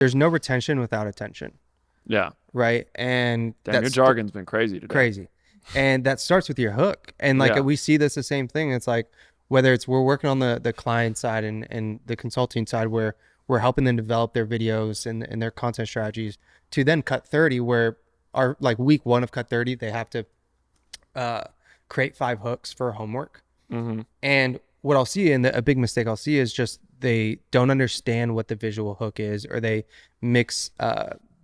there's no retention without attention. Yeah. Right. And Damn, your jargon's been crazy today. Crazy. And that starts with your hook. And like we see this the same thing. It's like whether it's we're working on the client side and the consulting side where we're helping them develop their videos and their content strategies to then cut 30 where our like week 1 of cut 30, they have to create 5 hooks for homework. Mm-hmm. And what I'll see and a big mistake I'll see is just they don't understand what the visual hook is, or they mix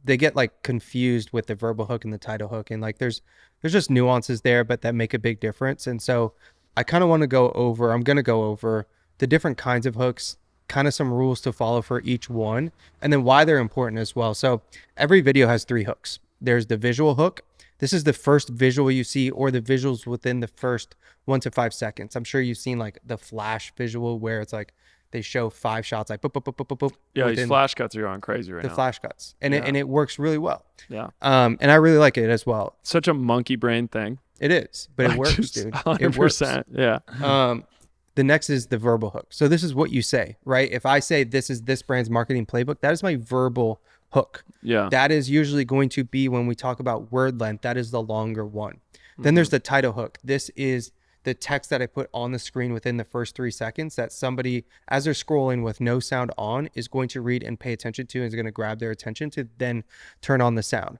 they get like confused with the verbal hook and the title hook, and like there's just nuances there, but that make a big difference. And so I kind of want to I'm going to go over the different kinds of hooks, kind of some rules to follow for each one, and then why they're important as well. So every video has 3 hooks. There's the visual hook. This is the first visual you see, or the visuals within the first 1 to 5 seconds. I'm sure you've seen like the flash visual where it's like they show 5 shots like boop, boop, boop, boop, boop. Yeah, these flash cuts are going crazy right now. The flash cuts. And it works really well. Yeah. And I really like it as well. Such a monkey brain thing. It is, but it works, dude. 100%. It works. Yeah. The next is the verbal hook. So this is what you say, right? If I say this is this brand's marketing playbook, that is my verbal hook. Yeah. That is usually going to be when we talk about word length, that is the longer one. Mm-hmm. Then there's the title hook. This is the text that I put on the screen within the first 3 seconds that somebody, as they're scrolling with no sound on, is going to read and pay attention to, and is going to grab their attention to then turn on the sound.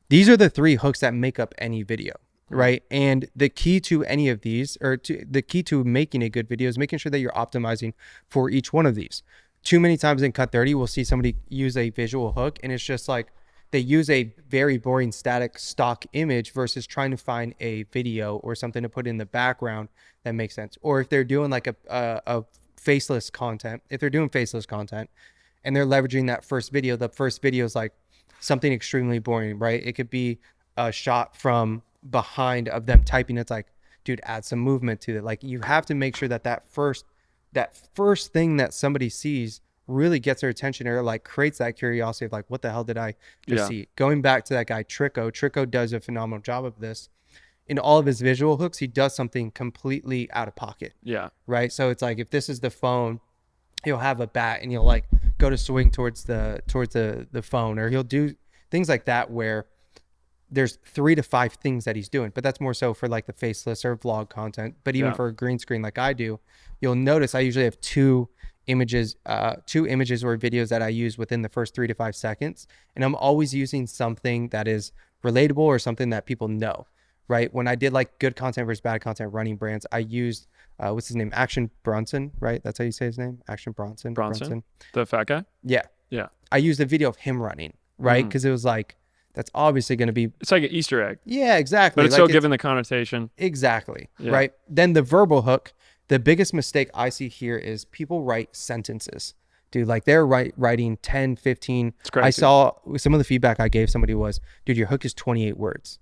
These are the 3 hooks that make up any video, right? And the key to any of these, or the key to making a good video, is making sure that you're optimizing for each one of these. Too many times in Cut 30, we'll see somebody use a visual hook, and it's just like they use a very boring static stock image versus trying to find a video or something to put in the background that makes sense. Or if they're doing like a faceless content, if they're doing faceless content and they're leveraging that first video, the first video is like something extremely boring, right? It could be a shot from behind of them typing. It's like, dude, add some movement to it. Like you have to make sure that first thing that somebody sees really gets their attention, or like creates that curiosity of like, what the hell did I just see? Going back to that guy Trico does a phenomenal job of this. In all of his visual hooks, he does something completely out of pocket. Yeah. Right. So it's like, if this is the phone, he'll have a bat and he'll like go to swing towards the phone, or he'll do things like that where there's 3 to 5 things that he's doing. But that's more so for like the faceless or vlog content. But even for a green screen like I do, you'll notice I usually have two images or videos that I use within the first 3 to 5 seconds. And I'm always using something that is relatable or something that people know, right? When I did like good content versus bad content running brands, I used, what's his name? Action Bronson, right? That's how you say his name? Action Bronson. Bronson? The fat guy? Yeah. Yeah. I used a video of him running, right? Because it was like, that's obviously going to be... It's like an Easter egg. Yeah, exactly. But it's like still given the connotation. Exactly, right? Then the verbal hook, the biggest mistake I see here is people write sentences. Dude, like they're writing 10, 15. It's crazy. I saw some of the feedback I gave somebody was, dude, your hook is 28 words.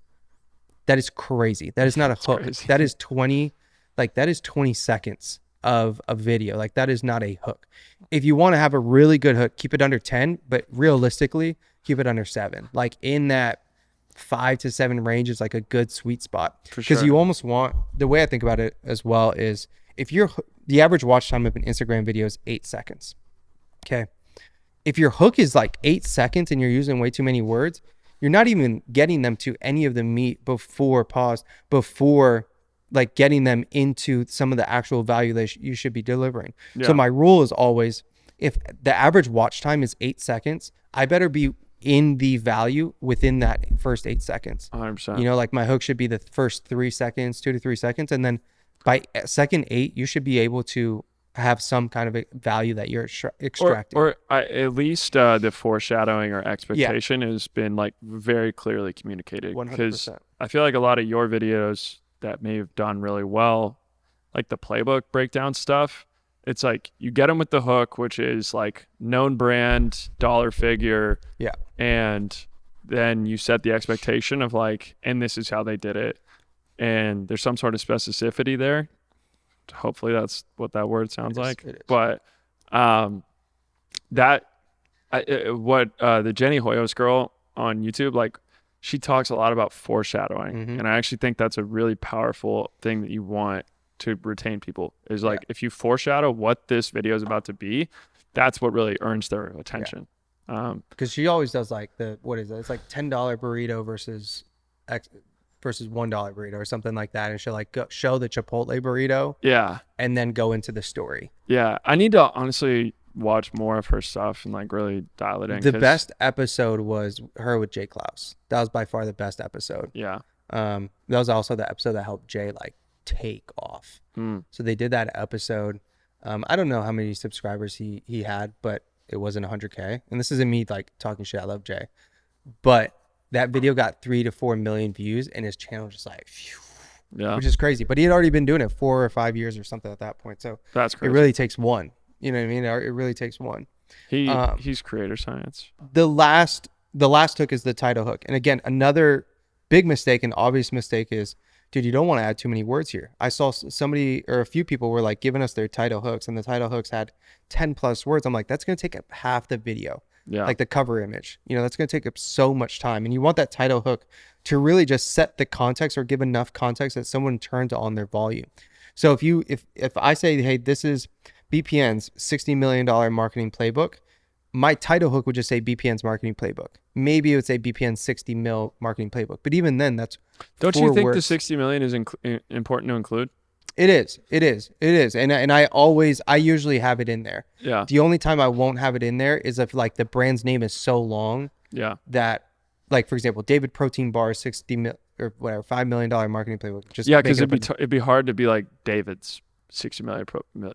That is crazy. That is not a hook. Crazy. That is 20 seconds of a video. Like that is not a hook. If you want to have a really good hook, keep it under 10, but realistically, keep it under 7. Like in that 5 to 7 range is like a good sweet spot. Because you almost want, the way I think about it as well is, if the average watch time of an Instagram video is 8 seconds. Okay. If your hook is like 8 seconds and you're using way too many words, you're not even getting them to any of the meat before like getting them into some of the actual value that you should be delivering. Yeah. So my rule is always, if the average watch time is 8 seconds, I better be in the value within that first 8 seconds. 100%. You know, like my hook should be the first 3 seconds, 2 to 3 seconds. And then by second 8, you should be able to have some kind of a value that you're extracting. Or at least the foreshadowing or expectation has been like very clearly communicated. 100%. Because I feel like a lot of your videos that may have done really well, like the Playbook breakdown stuff, it's like you get them with the hook, which is like known brand, dollar figure. Yeah. And then you set the expectation of like, and this is how they did it. And there's some sort of specificity there. Hopefully that's what that word sounds like. But the Jenny Hoyos girl on YouTube, like she talks a lot about foreshadowing. Mm-hmm. And I actually think that's a really powerful thing that you want to retain people, is like, if you foreshadow what this video is about to be, that's what really earns their attention. Because she always does like what is it? It's like $10 burrito versus $1 burrito or something like that, and she'll like show the Chipotle burrito. Yeah. And then go into the story. Yeah, I need to honestly watch more of her stuff and like really dial it in. The best episode was her with Jay Klaus. That was by far the best episode. Yeah. That was also the episode that helped Jay like take off. So they did that episode. I don't know how many subscribers he had, but it wasn't 100K. And this isn't me like talking shit. I love Jay, but that video got 3 to 4 million views, and his channel just like, phew, which is crazy. But he had already been doing it 4 or 5 years or something at that point. So that's crazy. It really takes one. You know what I mean? It really takes one. He's creator science. The last hook is the title hook, and again, another big mistake and obvious mistake is, dude, you don't want to add too many words here. I saw somebody or a few people were like giving us their title hooks, and the title hooks had 10 plus words. I'm like, that's going to take up half the video. Yeah. Like the cover image, that's going to take up so much time. And you want that title hook to really just set the context or give enough context that someone turns on their volume. So if I say, hey, this is BPN's $60 million marketing playbook, my title hook would just say BPN's marketing playbook. Maybe it would say BPN's 60 mil marketing playbook. But even then, that's Don't you think the 60 million is important to include? It is. And I usually have it in there. Yeah. The only time I won't have it in there is if like the brand's name is so long. Yeah. That, like, for example, David Protein Bar, 60 mil or whatever, $5 million marketing playbook. Just because it'd be hard to be like David's 60 million.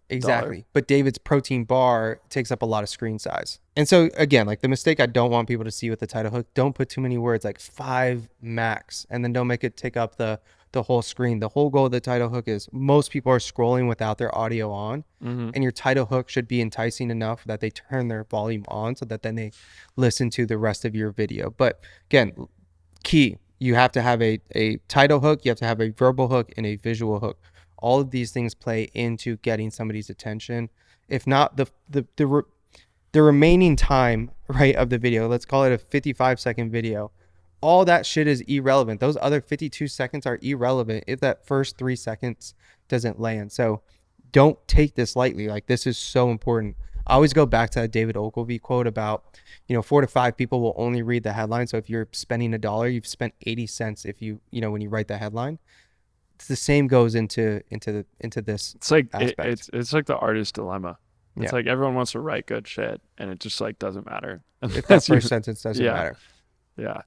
Exactly. But David's Protein Bar takes up a lot of screen size. And so again, like the mistake I don't want people to see with the title hook, don't put too many words, like 5 max, and then don't make it take up the whole screen. The whole goal of the title hook is most people are scrolling without their audio on, and your title hook should be enticing enough that they turn their volume on so that then they listen to the rest of your video. But again, key, you have to have a title hook, you have to have a verbal hook, and a visual hook. All of these things play into getting somebody's attention. If not, the remaining time, right, of the video, let's call it a 55-second video, all that shit is irrelevant. Those other 52 seconds are irrelevant if that first 3 seconds doesn't land. So don't take this lightly. Like, this is so important. I always go back to that David Ogilvy quote about, 4 to 5 people will only read the headline. So if you're spending $1, you've spent 80 cents if when you write the headline. It's the same goes into this. It's like aspect. it's like the artist dilemma. It's like everyone wants to write good shit, and it just like doesn't matter If that first sentence doesn't matter. Yeah.